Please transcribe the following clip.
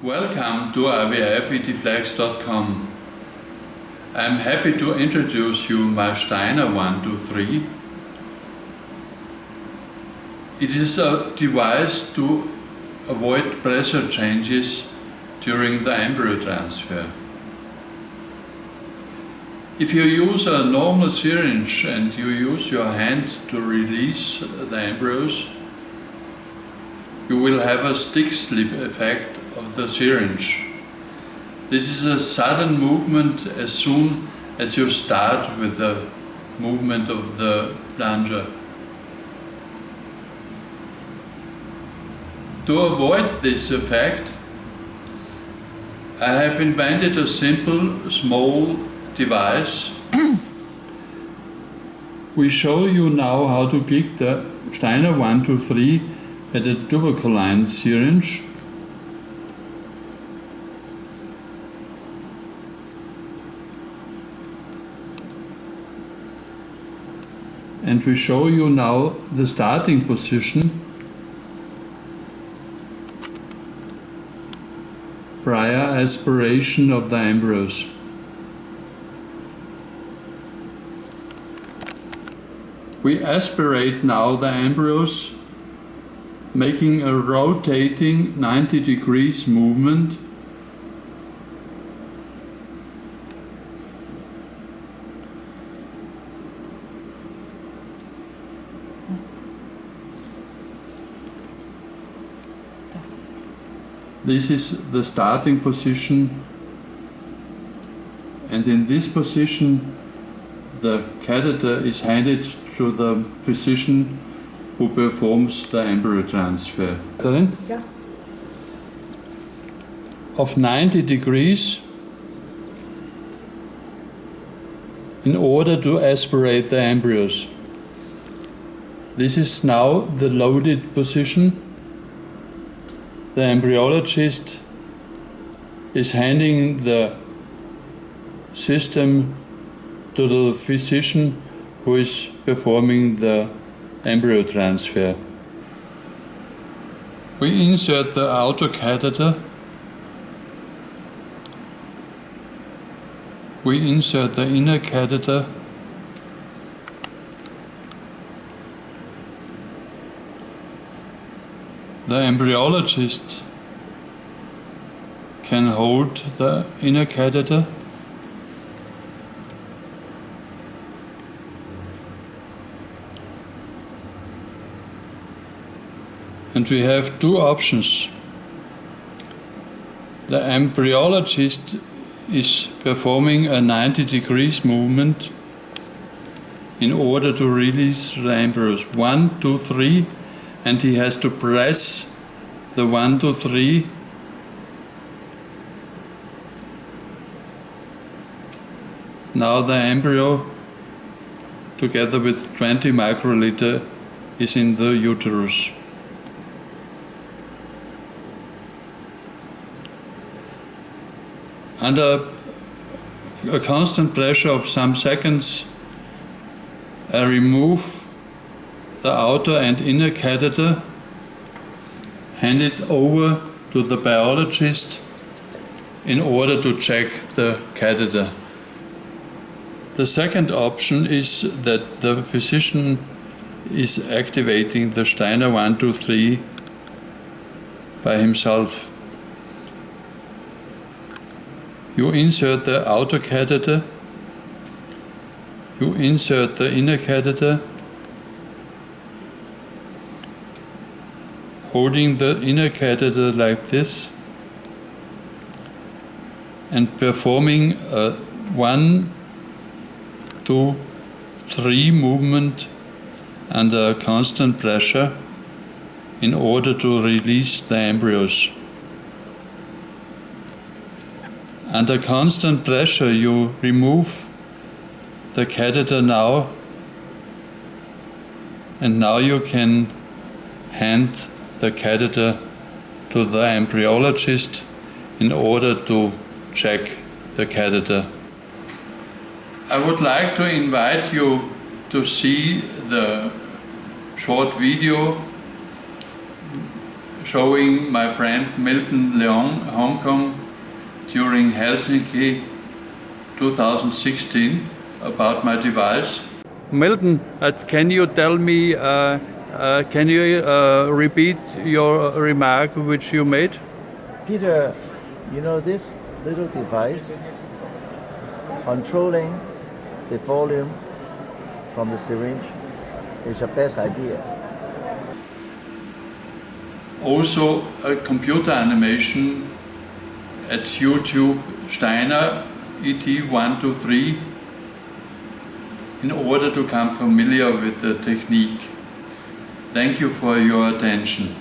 Welcome to IVFETFlex.com. I'm happy to introduce you my Steiner 123. It is a device to avoid pressure changes during the embryo transfer. If you use a normal syringe and you use your hand to release the embryos, you will have a stick slip effect of the syringe. This is a sudden movement as soon as you start with the movement of the plunger. To avoid this effect, I have invented a simple, small device. We show you now how to click the Steiner 123 at a tuberculine syringe. And we show you now the starting position prior aspiration of the embryos. We aspirate now the embryos, making a rotating 90 degrees movement . This is the starting position, and in this position the catheter is handed to the physician who performs the embryo transfer. Ja. Of 90 degrees in order to aspirate the embryos. This is now the loaded position. The embryologist is handing the system to the physician who is performing the embryo transfer. We insert the outer catheter. We insert the inner catheter. The embryologist can hold the inner catheter. And we have two options. The embryologist is performing a 90 degrees movement in order to release the embryos. 1, 2, 3. And he has to press the 1, 2, 3 . Now the embryo, together with 20 microliter, is in the uterus. Under a constant pressure of some seconds, I remove the outer and inner catheter, hand it over to the biologist in order to check the catheter. The second option is that the physician is activating the Steiner 123 by himself. You insert the outer catheter, you insert the inner catheter, holding the inner catheter like this and performing a 1, 2, 3 movement under constant pressure in order to release the embryos. Under constant pressure you remove the catheter now, and now you can hand the catheter to the embryologist in order to check the catheter. I would like to invite you to see the short video showing my friend Milton Leong, Hong Kong, during Helsinki 2016 about my device. Milton, can you tell me, can you repeat your remark which you made? Peter, you know this little device controlling the volume from the syringe is the best idea. Also a computer animation at YouTube Steiner ET123 in order to become familiar with the technique. Thank you for your attention.